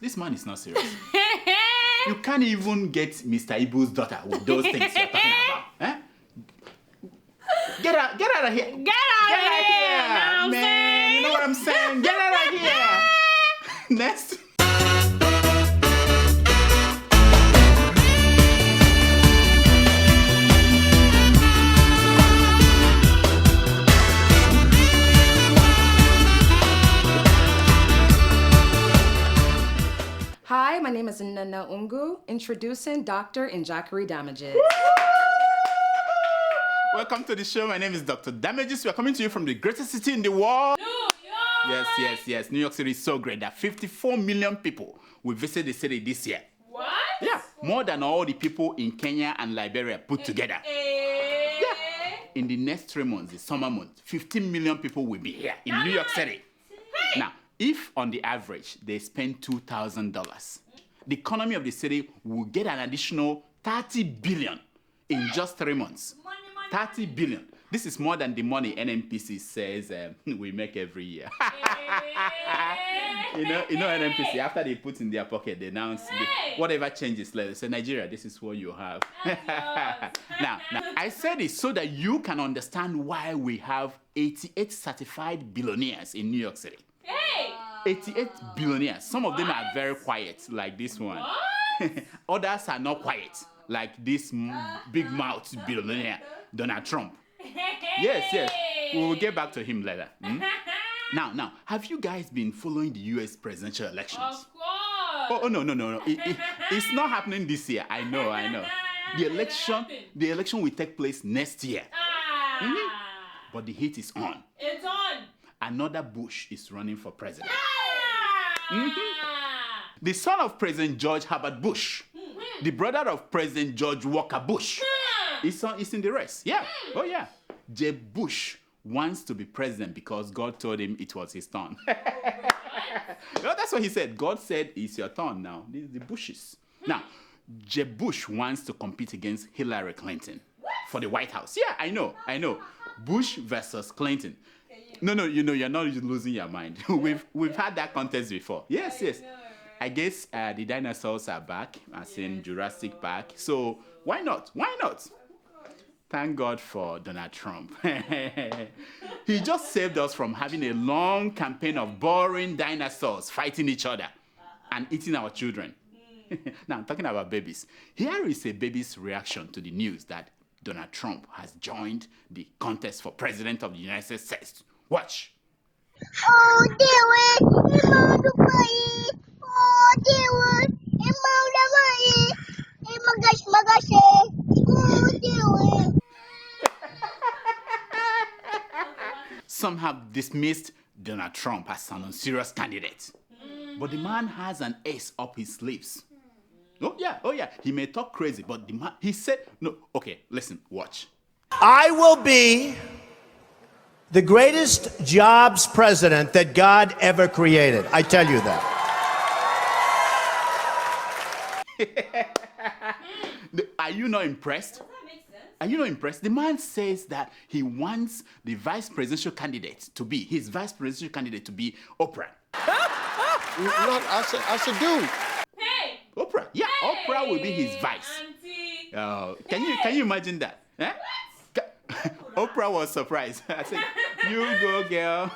This man is not serious. You can't even get Mr. Ibu's daughter with those things you're talking about. Eh? Get out of here. Get out of here. Man, saying? You know what I'm saying? Get out of here. Next. Hi, my name is Nana Ungu, introducing Dr. Injakari Damages. Welcome to the show. My name is Dr. Damages. We are coming to you from the greatest city in the world. New York! Yes. New York City is so great that 54 million people will visit the city this year. What? Yeah, more than all the people in Kenya and Liberia put together. Yeah. In the next 3 months, the summer months, 15 million people will be here in New York City. Hey. Now, if on the average they spend $2,000, the economy of the city will get an additional 30 billion in just 3 months. 30 billion. This is more than the money NNPC says we make every year. you know NNPC, after they put in their pocket, they announce whatever changes later. They say, Nigeria, this is what you have. now, I said it so that you can understand why we have 88 certified billionaires in New York City. Hey! 88 billionaires. Some of them are very quiet, like this one. Others are not quiet, like this big mouth billionaire, Donald Trump. Yes. We will get back to him later. Now, have you guys been following the U.S. presidential elections? Of course! Oh, no. It's not happening this year. I know. The election will take place next year. But the heat is on. It's on! Another Bush is running for president. The son of President George Herbert Bush, the brother of President George Walker Bush, is in the race. Yeah. Oh, yeah. Jeb Bush wants to be president because God told him it was his turn. No, that's what he said. God said, it's your turn now. These are the Bushes. Now, Jeb Bush wants to compete against Hillary Clinton for the White House. Yeah, I know. Bush versus Clinton. No, you're not losing your mind. We've had that contest before. Yes. I guess the dinosaurs are back, as in Jurassic Park. So why not? Thank God for Donald Trump. He just saved us from having a long campaign of boring dinosaurs fighting each other and eating our children. Now, I'm talking about babies. Here is a baby's reaction to the news that Donald Trump has joined the contest for president of the United States. Watch. Oh, dear, Some have dismissed Donald Trump as an unserious candidate. But the man has an ace up his sleeves. Oh yeah. He may talk crazy, but the man, he said, no, okay, listen, watch. I will be the greatest jobs president that God ever created. I tell you that. Are you not impressed? Are you not impressed? The man says that he wants the vice presidential candidate to be Oprah. Look, I should do. Hey! Oprah. Yeah, Oprah will be his vice. Auntie. Can you imagine that? Eh? Oprah was surprised. I said, you go, girl.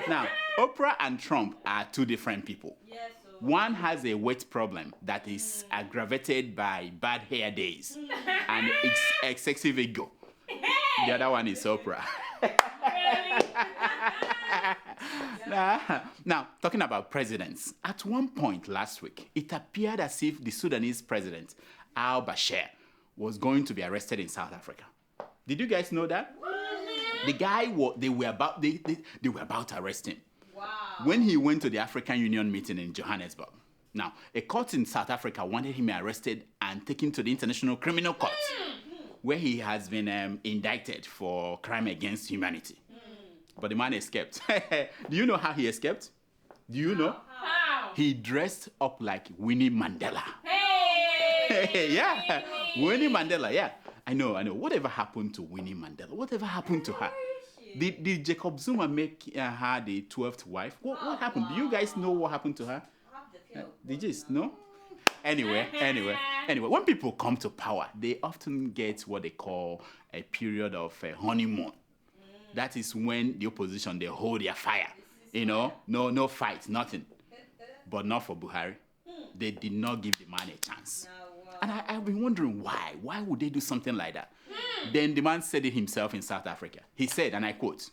Now, Oprah and Trump are two different people. Yes, One has a weight problem that is aggravated by bad hair days and excessive ego. The other one is Oprah. Now, talking about presidents, at one point last week, it appeared as if the Sudanese president, al-Bashir, was going to be arrested in South Africa. Did you guys know that? The guy, they were about to arrest him. Wow. When he went to the African Union meeting in Johannesburg. Now, a court in South Africa wanted him arrested and taken to the International Criminal Court, where he has been indicted for crime against humanity. But the man escaped. Do you know how he escaped? Do you know? How? He dressed up like Winnie Mandela. Hey! Yeah, Winnie Mandela, yeah. I know. Whatever happened to Winnie Mandela? Whatever happened to her? Did Jacob Zuma make her the 12th wife? What happened? Do you guys know what happened to her? Did you know? Anyway, when people come to power, they often get what they call a period of honeymoon. That is when the opposition, they hold their fire. You know, no fight, nothing. But not for Buhari. They did not give the man a chance. And I've been wondering why. Why would they do something like that? Then the man said it himself in South Africa. He said, and I quote,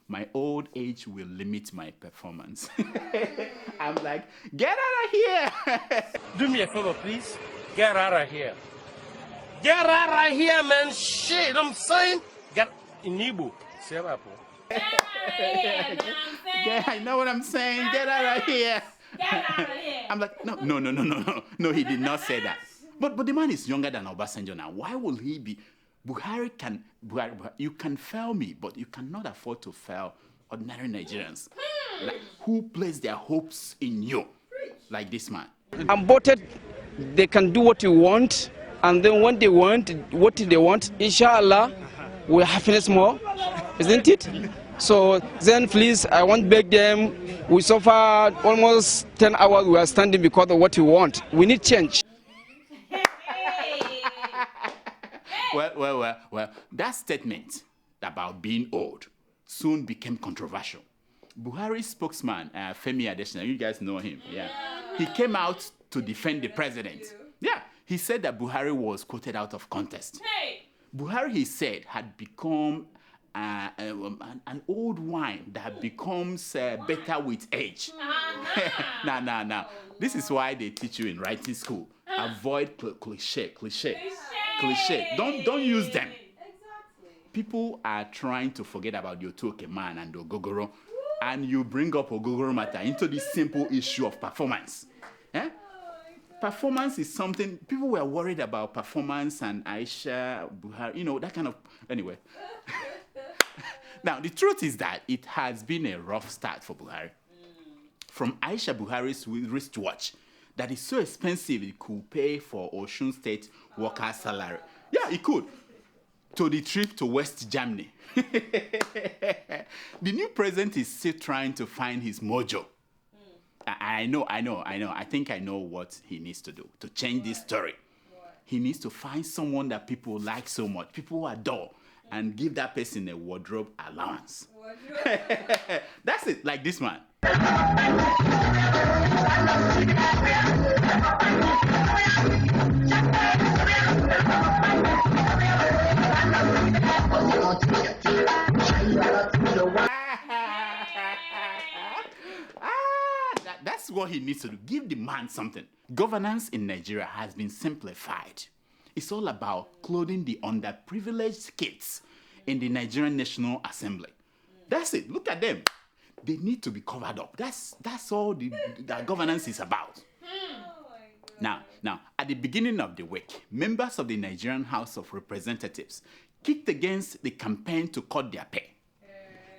"My old age will limit my performance." I'm like, get out of here. Do me a favor, please. Get out of here. Get out of here, man. Shit, I'm saying. Get in Igbo. Say that, Yeah, I know what I'm saying. Get out of here. Get out of here. I'm like, no, he did not say that. But the man is younger than Obasanjo now. Why will he be? Buhari, you can fail me, but you cannot afford to fail ordinary Nigerians. Like, who place their hopes in you? Like this man. I'm voted, they can do what you want, and then when they want, what they want, inshallah, we'll happiness more, isn't it? So then please, I want to beg them, we suffer almost 10 hours, we are standing because of what we want. We need change. Well, that statement about being old soon became controversial. Buhari's spokesman, Femi Adesina, you guys know him, yeah. He came out to defend the president. Yeah, he said that Buhari was quoted out of context. Buhari, he said, had become an old wine that becomes better with age. Nah. This is why they teach you in writing school. Avoid cliche. Don't use them. People are trying to forget about the Otoke man and Ogogoro, and you bring up Ogogoro matter into this simple issue of performance. Performance is something people were worried about. Performance and Aisha, Buhari, that kind of. Anyway. Now, the truth is that it has been a rough start for Buhari. From Aisha Buhari's wristwatch that is so expensive it could pay for Osun State workers' salary. Yeah, it could. To the trip to West Germany. The new president is still trying to find his mojo. I know. I think I know what he needs to do to change this story. He needs to find someone that people like so much, people adore, and give that person a wardrobe allowance. That's it, like this man. That's what he needs to do. Give the man something. Governance in Nigeria has been simplified. It's all about clothing the underprivileged kids in the Nigerian National Assembly. That's it. Look at them. They need to be covered up. That's all that governance is about. Now, at the beginning of the week, members of the Nigerian House of Representatives kicked against the campaign to cut their pay.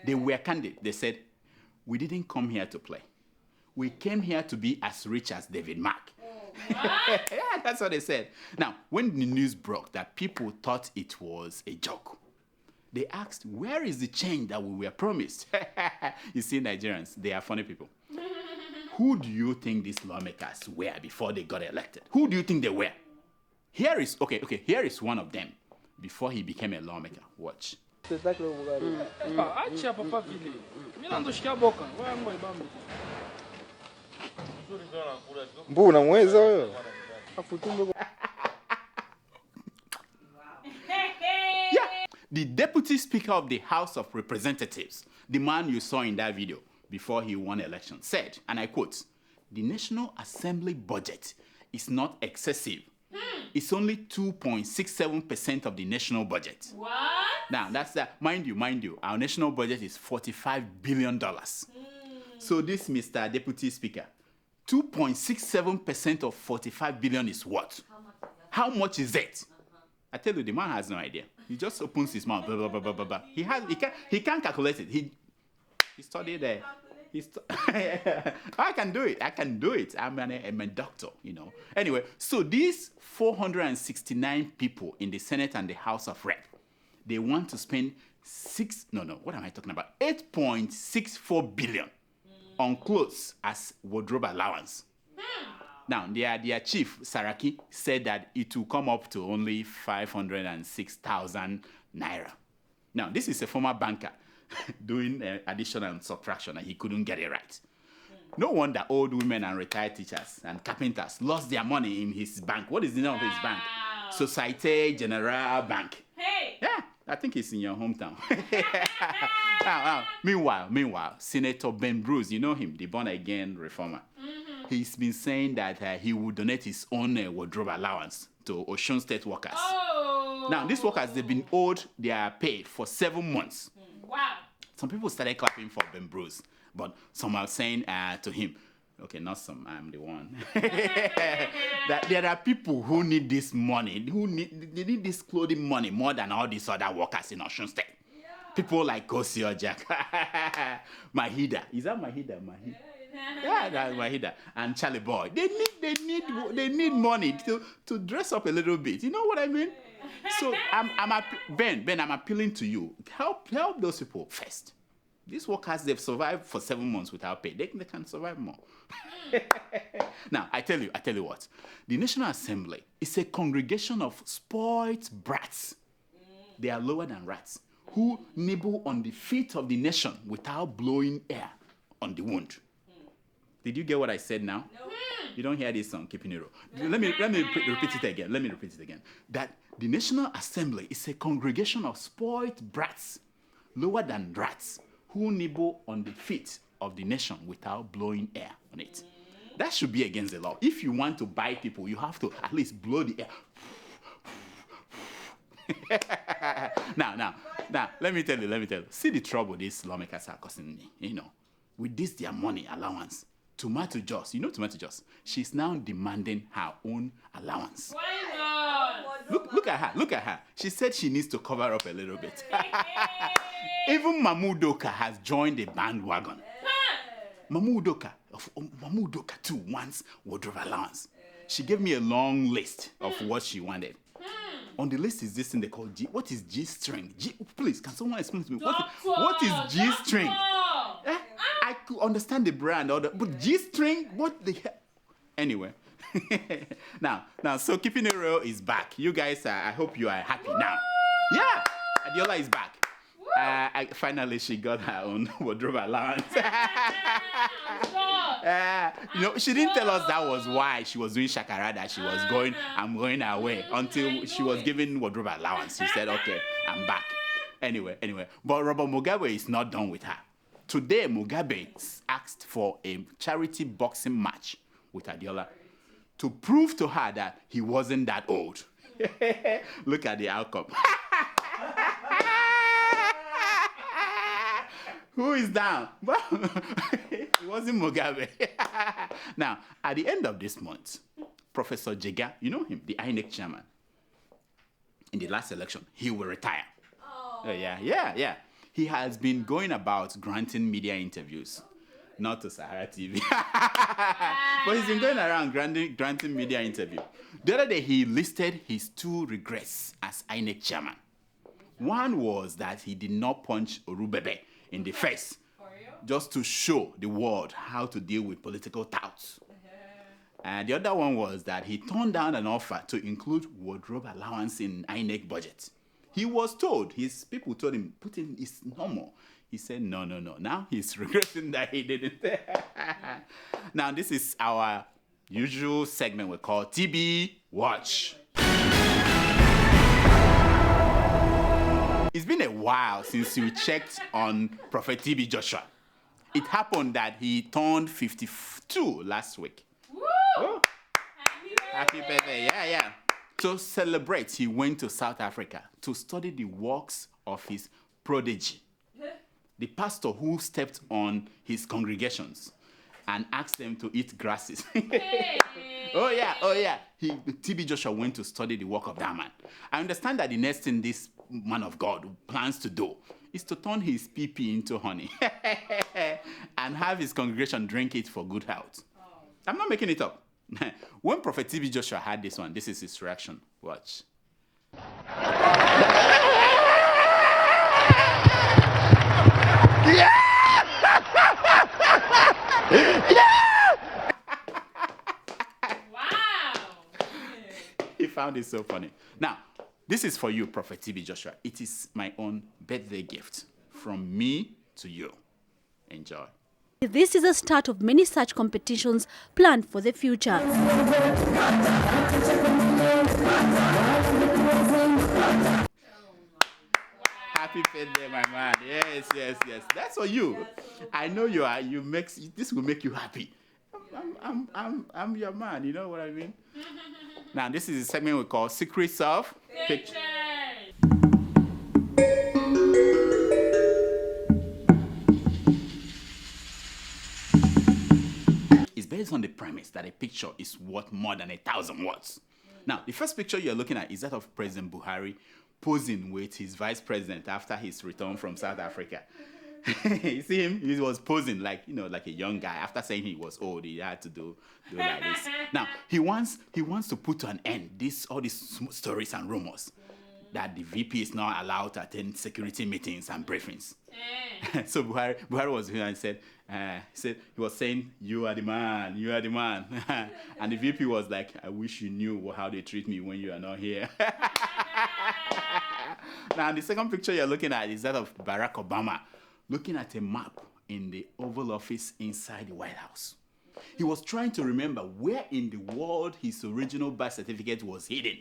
They were candid. They said, "We didn't come here to play. We came here to be as rich as David Mark." Yeah, that's what they said. Now, when the news broke that people thought it was a joke, they asked, where is the change that we were promised? You see, Nigerians, they are funny people. Who do you think these lawmakers were before they got elected? Who do you think they were? Here is one of them before he became a lawmaker. Watch. The Deputy Speaker of the House of Representatives, the man you saw in that video before he won election, said, and I quote, "The National Assembly budget is not excessive. It's only 2.67% of the national budget." What? Now, that's that. Mind you, our national budget is $45 billion. So this Mr. Deputy Speaker, 2.67% of 45 billion is what? How much is it? I tell you, the man has no idea. He just opens his mouth, blah, blah, blah, blah, blah, blah. He can't calculate it. He studied there. I can do it. I'm a doctor, Anyway, so these 469 people in the Senate and the House of Rep, they want to spend 8.64 billion on clothes as wardrobe allowance. Now, their chief, Saraki, said that it will come up to only 506,000 naira. Now, this is a former banker doing addition and subtraction, and he couldn't get it right. No wonder old women and retired teachers and carpenters lost their money in his bank. What is the name of his bank? Societe Generale Bank. Hey. Yeah, I think it's in your hometown. Meanwhile, Senator Ben Bruce, you know him, the born-again reformer. He's been saying that he will donate his own wardrobe allowance to Osun State workers. Oh. Now, these workers, they've been owed their pay for 7 months. Wow. Some people started clapping for Ben Bruce, but some are saying to him, okay, not some, I'm the one, that there are people who need this money, they need this clothing money more than all these other workers in Osun State. Yeah. People like Kosi Ojak, Mahida. Is that Mahida? Yeah, that's Mahida. And Charlie Boy. They need money to dress up a little bit. You know what I mean? So Ben, I'm appealing to you. Help those people first. These workers, they've survived for 7 months without pay. They can survive more. Now, I tell you what. The National Assembly is a congregation of spoiled brats. They are lower than rats who nibble on the feet of the nation without blowing air on the wound. Did you get what I said now? No. You don't hear this song, Keeping It Real. Let me repeat it again. That the National Assembly is a congregation of spoiled brats, lower than rats, who nibble on the feet of the nation without blowing air on it. That should be against the law. If you want to buy people, you have to at least blow the air. Now, let me tell you. See the trouble these lawmakers are causing me, with this their money allowance. Tomato Juice, Tomato Juice, she's now demanding her own allowance. Why not? Look at her. She said she needs to cover up a little bit. Even Mamudoka has joined the bandwagon. Mamudoka too wants wardrobe allowance. She gave me a long list of what she wanted. On the list is this thing they call G. What is G-string? Please, can someone explain to me what is G-string? I could understand the brand, but G-string, what the hell? Anyway, now, so Keeping It Real is back. You guys, I hope you are happy now. Yeah, Adiola is back. Finally, she got her own wardrobe allowance. She didn't tell us that was why she was doing shakara, that she was I'm going away, until she was given wardrobe allowance. She said, okay, I'm back. Anyway, but Robert Mugabe is not done with her. Today, Mugabe asked for a charity boxing match with Adiola to prove to her that he wasn't that old. Look at the outcome. Who is down? It wasn't Mugabe. Now, at the end of this month, Professor Jega, you know him, the INEC chairman, in the last election, he will retire. Oh. Yeah. He has been going about granting media interviews, not to SaharaTV. But he's been going around granting media interviews. The other day, he listed his 2 regrets as INEC chairman. One was that he did not punch Orubebe in the face, just to show the world how to deal with political touts. And the other one was that he turned down an offer to include wardrobe allowance in INEC budget. He was told, his people told him, Putin is normal. He said, no. Now he's regretting that he didn't. Now, this is our usual segment we call TB Watch. It's been a while since we checked on Prophet TB Joshua. It happened that he turned 52 last week. Woo! Oh. Happy birthday. Yeah. To celebrate, he went to South Africa to study the works of his prodigy, the pastor who stepped on his congregations and asked them to eat grasses. Hey. Oh yeah. TB Joshua went to study the work of that man. I understand that the next thing this man of God plans to do is to turn his pee into honey and have his congregation drink it for good health. I'm not making it up. When Prophet TB Joshua had this one, this is his reaction. Watch. found it so funny. Now, this is for you, Prophet TB Joshua. It is my own birthday gift from me to you. Enjoy. This is the start of many such competitions planned for the future. Happy birthday, my man. Yes, yes, yes. That's for you. I know you are. This will make you happy. I'm your man. You know what I mean? Now, this is a segment we call Secrets of Picture. It's based on the premise that a picture is worth more than 1,000 words. Now, the first picture you're looking at is that of President Buhari posing with his vice president after his return from South Africa. You see him? He was posing like a young guy. After saying he was old, he had to do like this. Now, he wants to put to an end all these stories and rumors that the VP is not allowed to attend security meetings and briefings. So Buhari was here and said, he was saying, "You are the man, you are the man." And the VP was like, "I wish you knew how they treat me when you are not here." Now, the second picture you're looking at is that of Barack Obama looking at a map in the Oval Office inside the White House. He was trying to remember where in the world his original birth certificate was hidden.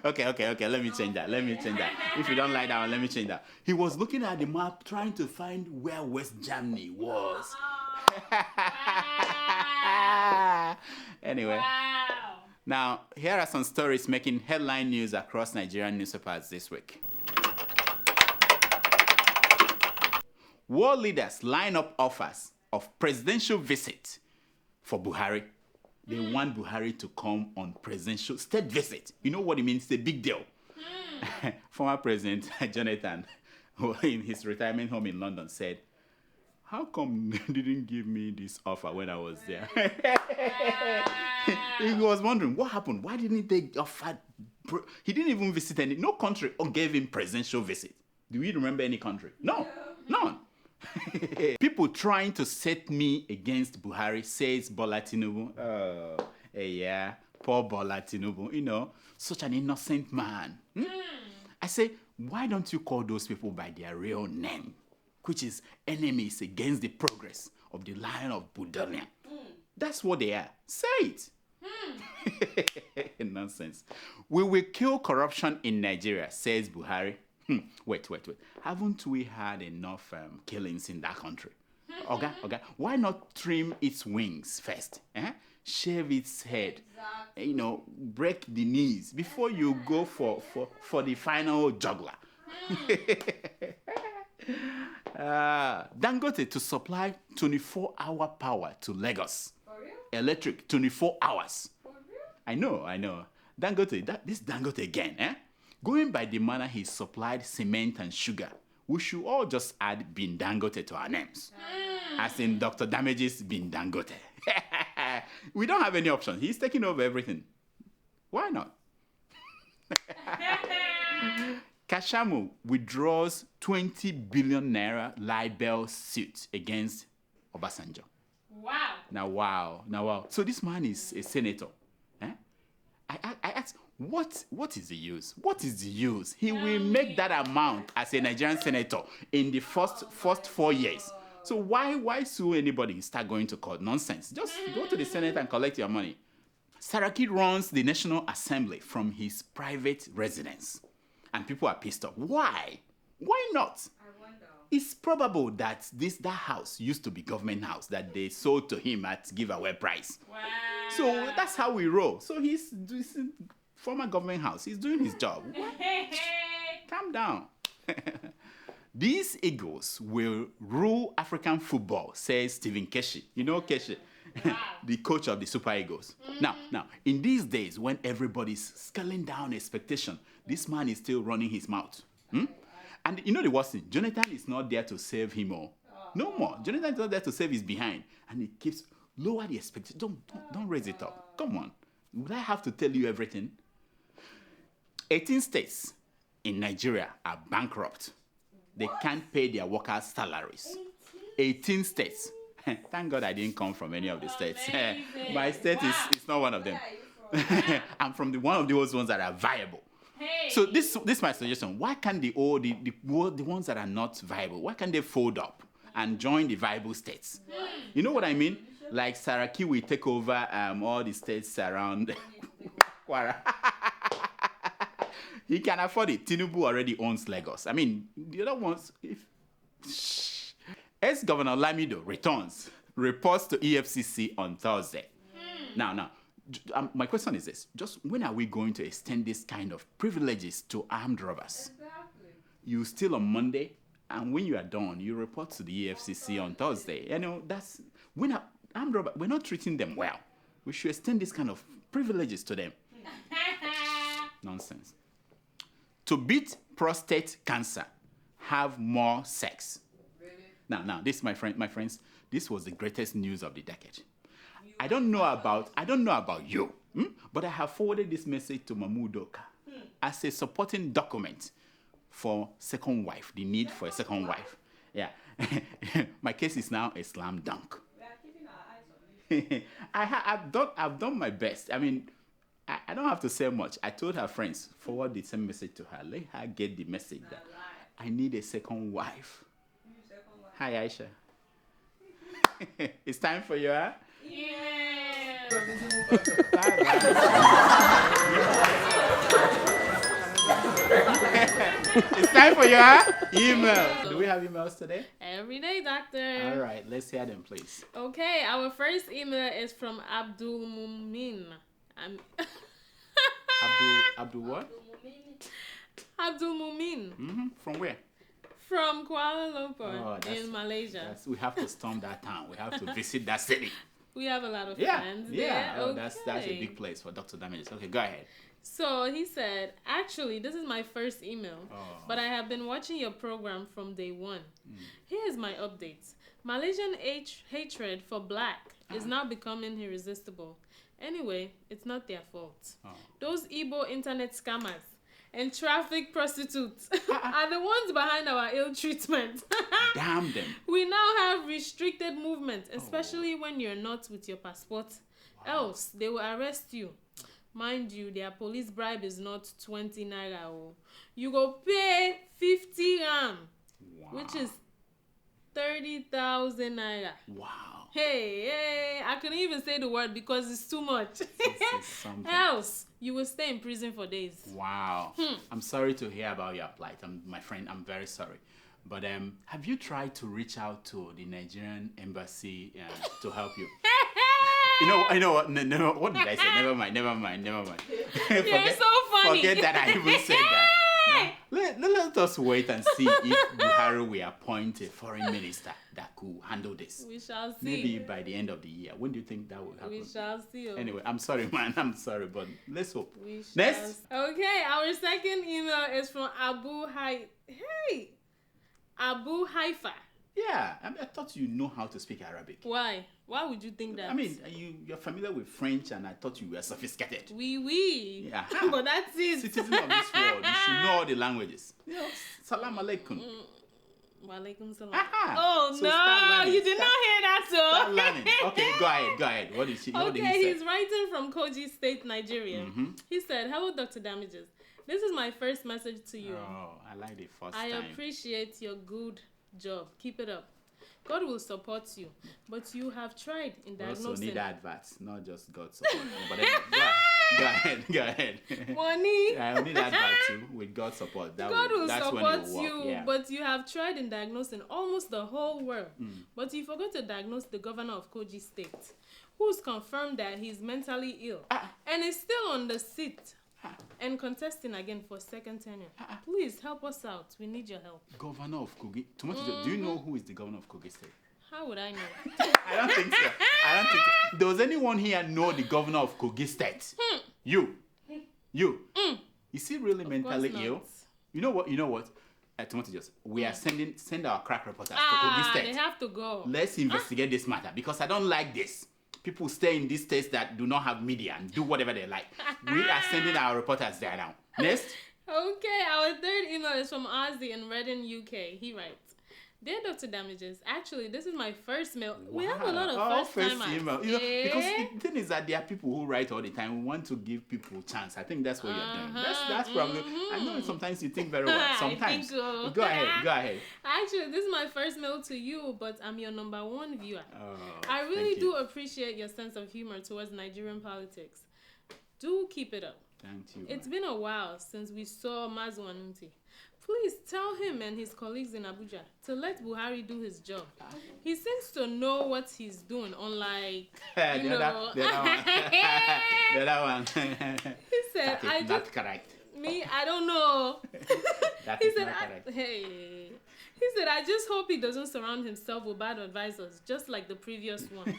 Okay, let me change that. If you don't like that one, let me change that. He was looking at the map trying to find where West Germany was. Anyway. Wow. Now, here are some stories making headline news across Nigerian newspapers this week. World leaders line up offers of presidential visit for Buhari. They want Buhari to come on presidential state visit. You know what it means? It's a big deal. Former President Jonathan, who in his retirement home in London, said, "How come they didn't give me this offer when I was there?" He was wondering, what happened? Why didn't they offer? He didn't even visit no country or gave him presidential visit. Do we remember any country? No, none. People trying to set me against Buhari, says Bola Tinubu. Oh, yeah, poor Bola Tinubu. Such an innocent man. I say, why don't you call those people by their real name, which is enemies against the progress of the Lion of Budonia? That's what they are. Say it. Nonsense. We will kill corruption in Nigeria, says Buhari. Wait. Haven't we had enough killings in that country? Okay. Why not trim its wings first? Shave its head. Break the knees before you go for the final juggler. Dangote to supply 24-hour power to Lagos. For real? Electric, 24 hours. For real? I know. Dangote, this Dangote again, Going by the manner he supplied cement and sugar, we should all just add Bin Dangote to our names. As in Dr. Damage's Bin Dangote. We don't have any options. He's taking over everything. Why not? Kashamu withdraws 20 billion naira libel suit against Obasanjo. Wow. Now, wow. So this man is a senator. I asked, what is the use? What is the use? He will make that amount as a Nigerian senator in the first 4 years. So why sue anybody? Start going to court? Nonsense. Just go to the Senate and collect your money. Saraki runs the National Assembly from his private residence. And people are pissed off. Why? Why not? I wonder. It's probable that that house used to be government house that they sold to him at giveaway price. Wow. So that's how we roll. So he's former government house. He's doing his job. Calm down. These Eagles will rule African football, says Stephen Keshi. You know Keshi, wow. The coach of the Super Eagles. Now, in these days when everybody's scaling down expectation, this man is still running his mouth. And you know the worst thing? Jonathan is not there to save him all. No more. Jonathan is not there to save his behind. And he keeps lower the expectation. Don't raise it up. Come on. Would I have to tell you everything? 18 states in Nigeria are bankrupt. They can't pay their workers' salaries. 18 states. Thank God I didn't come from any of the states. My state is not one of them. I'm from one of those ones that are viable. Hey. So this is my suggestion. Why can't the ones that are not viable, why can't they fold up and join the viable states? You know what I mean? Like Saraki will take over all the states around Kwara. He can afford it. Tinubu already owns Lagos. I mean, the other ones, Ex-Governor Lamido returns, reports to EFCC on Thursday. Now, my question is this. Just when are we going to extend this kind of privileges to armed robbers? Exactly. You steal on Monday, and when you are done, you report to the EFCC on Thursday. You know, that's... armed robbers, we're not treating them well. We should extend this kind of privileges to them. Nonsense. To beat prostate cancer, have more sex. Really? Now, this, my friends, this was the greatest news of the decade. I don't know about you, but I have forwarded this message to Mamudoka as a supporting document for second wife, the need for a second wife. Yeah, my case is now a slam dunk. I've done my best. I mean, I don't have to say much. I told her friends, forward the same message to her. Let her get the message that I need a second wife. Hi, Aisha. It's time for you, huh? Yeah. It's time for your email. Do we have emails today? Every day, doctor. All right, let's hear them, please. Okay, our first email is from Abdul Mumin. Abdul what? Abdul Mumin. From where? From Kuala Lumpur in Malaysia. We have to storm that town. We have to visit that city. We have a lot of Yeah, friends yeah. there. Oh, Okay. that's a big place for Dr. Damages. Okay, go ahead. So he said, actually, this is my first email, but I have been watching your program from day one. Here's my update. Malaysian hatred for black is now becoming irresistible. Anyway, it's not their fault. Those Igbo internet scammers and traffic prostitutes are the ones behind our ill treatment. Damn them. We now have restricted movement, especially when you're not with your passport. Else, they will arrest you. Mind you, their police bribe is not 20 naira. You go pay 50 rand, which is 30,000 naira. Wow. Hey, I couldn't even say the word because it's too much. Else, you will stay in prison for days. Wow. I'm sorry to hear about your plight. My friend, I'm very sorry. But have you tried to reach out to the Nigerian embassy to help you? I know what. No, what did I say? Never mind. You're so funny. Forget that I even said that. No, let us wait and see if Buhari will appoint a foreign minister that could handle this. We shall see. Maybe by the end of the year. When do you think that will happen? We shall see. Anyway, I'm sorry, man. I'm sorry, but let's hope. Next. Okay, our second email is from Abu Haifa. Yeah, I thought you know how to speak Arabic. Why? Why would you think that? I mean, you're familiar with French, and I thought you were sophisticated. Oui. Yeah. But that's it. Citizen of this world, you should know all the languages. Salam alaikum. Walaikum salam. So No, start learning. you did not hear that, sir. Start learning. Okay, go ahead. What did he say? He's writing from Kogi State, Nigeria. He said, "Hello, Dr. Damages. This is my first message to you. Oh, I like the first I time. appreciate your good job. Keep it up. God will support you, but you have tried in We also diagnosing." need adverts, not just God support. But anyway, go ahead. Money. I need adverts too, with God's support. God will that's when support it will work. you, Yeah. but you have tried in diagnosing almost the whole world. But you forgot to diagnose the governor of Kogi State, who's confirmed that he's mentally ill and is still on the seat and contesting again for second tenure. Please help us out. We need your help. Governor of Kogi. Do you know who is the governor of Kogi State? How would I know? I don't think so. Does anyone here know the governor of Kogi State? You. Is he really mentally ill? You know what? We are send our crack reporters to Kogi State. They have to go. Let's investigate this matter because I don't like this. People stay in these states that do not have media and do whatever they like. We are sending our reporters there now. Next. Okay, our third email is from Ozzy in Reading, UK. He writes, Dear Dr. Damages, actually, this is my first mail. We have a lot of first email. You know, because the thing is that there are people who write all the time. We want to give people a chance. I think that's what you're doing. That's probably. I know sometimes you think very well. Sometimes. I think so. Go ahead. Actually, this is my first mail to you, but I'm your number one viewer. Oh, I really do appreciate your sense of humor towards Nigerian politics. Do keep it up. Thank you. It's been a while since we saw Mazu Anunti. Please tell him and his colleagues in Abuja to let Buhari do his job. He seems to know what he's doing, unlike, you know. The other one. He said, that is not correct. Me, I don't know. That He is said, not correct. He said, I just hope he doesn't surround himself with bad advisors, just like the previous one.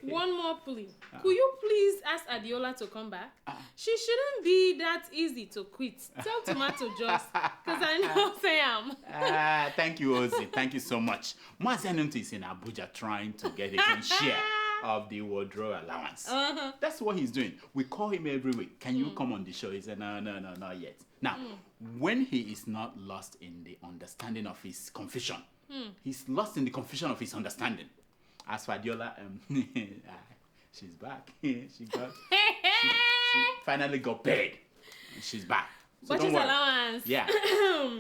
One more plea. Could you please ask Adiola to come back? She shouldn't be that easy to quit. Tell Tomato Joss, because I know Sam. Thank you, Ozzy. Thank you so much. Mazenunti is in Abuja trying to get his own share of the wardrobe allowance. That's what he's doing. We call him every week. Can you come on the show? He said, no, not yet. Now, when he is not lost in the understanding of his confusion, he's lost in the confusion of his understanding. As for Adiola, she's back. she finally got paid. She's back. So But his allowance. Yeah.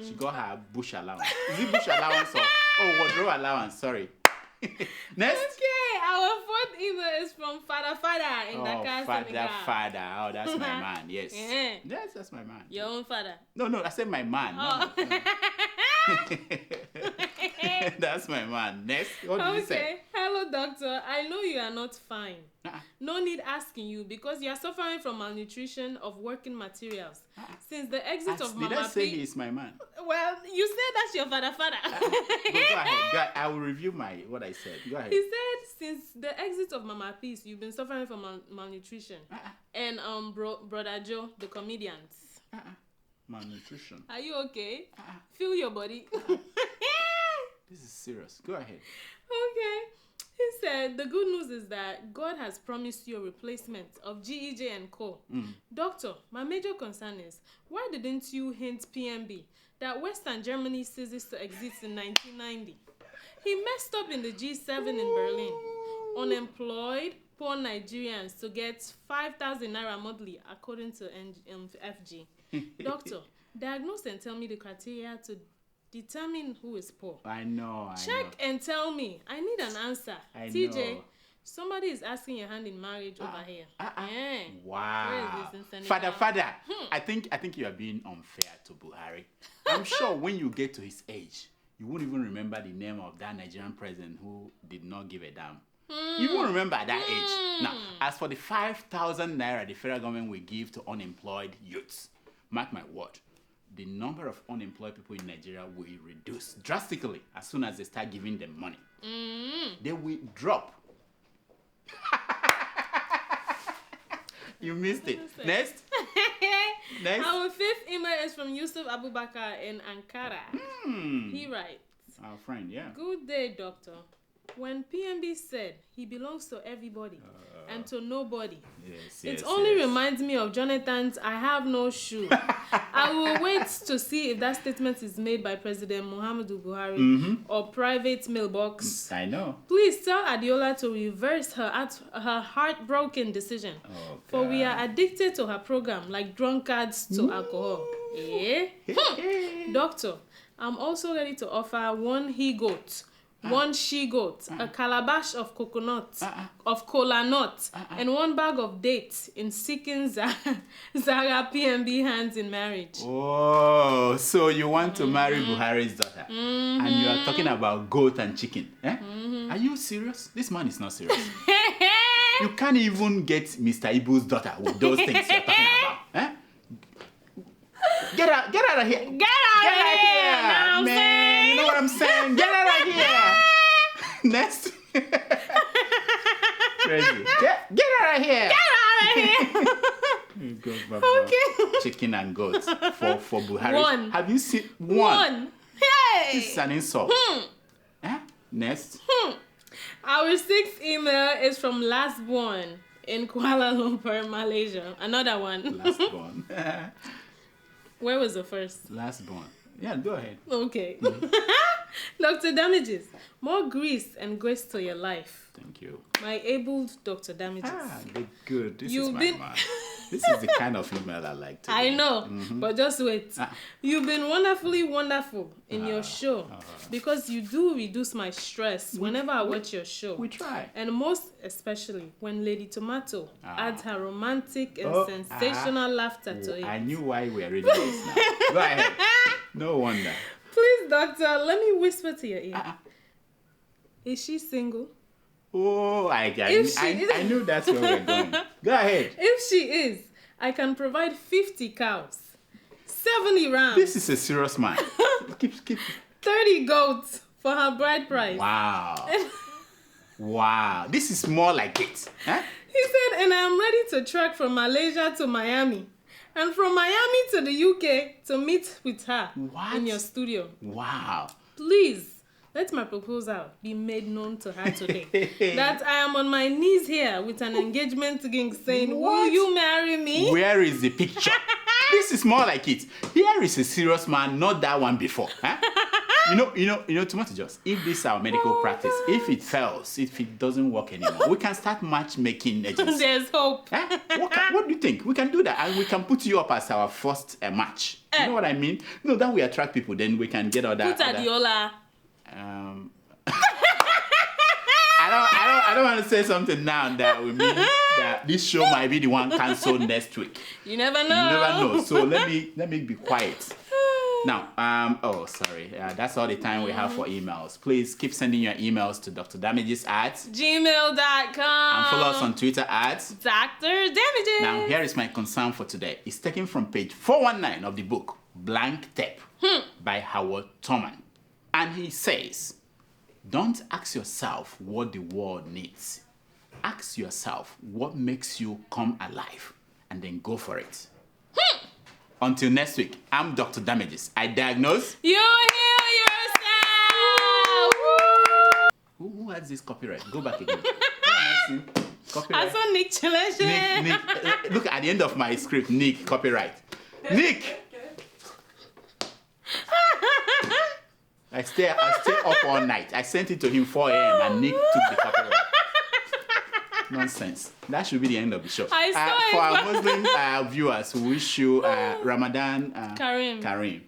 She got her bush allowance. Is it bush allowance or wardrobe allowance? Sorry. Next. Okay, our fourth email is from Father in Dakar, Senegal. Father. Oh, that's my man. Yes. Yeah. Yes, that's my man. Your own father. No, I said my man. Oh. No. That's my man. Next. What did you say? Hello, doctor. I know you are not fine. No need asking you because you are suffering from malnutrition of working materials. Since the exit of Mama Did I say P. he is my man? Well, you said that's your father. Go ahead. I will review what I said. Go ahead. He said since the exit of Mama Peace, you've been suffering from malnutrition. And Brother Joe, the comedians. Malnutrition. Are you okay? Feel your body. This is serious. Go ahead. Okay. He said, the good news is that God has promised you a replacement of GEJ and Co. Doctor, my major concern is, why didn't you hint PMB that Western Germany ceases to exist in 1990? He messed up in the G7 in Berlin. Unemployed, poor Nigerians to get 5,000 naira monthly, according to FG. Doctor, diagnose and tell me the criteria to determine who is poor. I know. Check and tell me. I need an answer. TJ, know. somebody is asking your hand in marriage over here. Yeah. Wow. Where is this in Senegal? Father. I think you are being unfair to Buhari. I'm sure when you get to his age, you won't even remember the name of that Nigerian president who did not give a damn. You won't remember at that age. Now, as for the 5,000 naira the federal government will give to unemployed youths, mark my word, the number of unemployed people in Nigeria will reduce drastically as soon as they start giving them money. They will drop. You missed it. Next. Our fifth email is from Yusuf Abubakar in Ankara. He writes, Our friend, yeah. Good day, doctor. When PMB said he belongs to everybody and to nobody, it only reminds me of Jonathan's I have no shoe. I will wait to see if that statement is made by President Muhammadu Buhari or private mailbox. I know. Please tell Adiola to reverse her heartbroken decision. For we are addicted to her program like drunkards to alcohol. Doctor, I'm also ready to offer one he-goat, one she-goat, a calabash of coconut, of cola nut, and one bag of dates in seeking Zara PMB hands in marriage. Oh, so you want to marry Buhari's daughter? And you are talking about goat and chicken? Are you serious? This man is not serious. You can't even get Mr. Ibu's daughter with those things you're talking about. Get out of here. Get out of here, now, man. You know what I'm saying? Get out of here. Next. Crazy. Get out of here. Get out of here. Okay. Chicken and goat for Buhari. One. Have you seen one? Hey. This is an insult. Next. Our sixth email is from Lastborn in Kuala Lumpur, Malaysia. Another one. Lastborn. Where was the first? Lastborn. Yeah, go ahead. Okay. Dr. Damages, more grace and grace to your life. Thank you. My abled Dr. Damages. Good. This is You've my been- man. This is the kind of email I like to I read. know, but just wait. You've been wonderfully wonderful in your show because you do reduce my stress whenever I watch your show. We try. And most especially when Lady Tomato adds her romantic and sensational laughter to it. I knew why we are reading this now. Go ahead. No wonder. Please, doctor, let me whisper to your ear. Is she single? Oh, I knew that's where we're going. Go ahead. If she is, I can provide 50 cows, 70 rams, This is a serious man. Keep. 30 goats for her bride price. Wow. Wow. This is more like it. Huh? He said, and I am ready to trek from Malaysia to Miami. And from Miami to the UK to meet with her in your studio. Wow. Please, let my proposal be made known to her today. That I am on my knees here with an engagement ring saying, will you marry me? Where is the picture? This is more like it. Here is a serious man, not that one before. Huh? You know, Tomato Juice, if this is our medical practice, if it fails, if it doesn't work anymore, we can start matchmaking agency. There's hope. Huh? What do you think? We can do that, and we can put you up as our first match. You know what I mean? No, then we attract people, then we can get other. Put Adiola. I don't want to say something now that will mean that this show might be the one cancelled next week. You never know. You never know. So let me be quiet. Now, sorry. That's all the time we have for emails. Please keep sending your emails to drdamages at gmail.com and follow us on Twitter at Dr. Damages. Now, here is my concern for today. It's taken from page 419 of the book Blank Tape by Howard Thurman. And he says, don't ask yourself what the world needs. Ask yourself what makes you come alive and then go for it. Until next week, I'm Dr. Damages. I diagnose. You heal yourself. Who has this copyright? Go back again. Copyright. I saw Nick challenge. Nick, look at the end of my script. Nick, copyright. Nick! I stay up all night. I sent it to him 4 a.m. and Nick took the copyright. Nonsense. That should be the end of the show. I saw for our Muslim viewers, we wish you Ramadan Kareem. Kareem.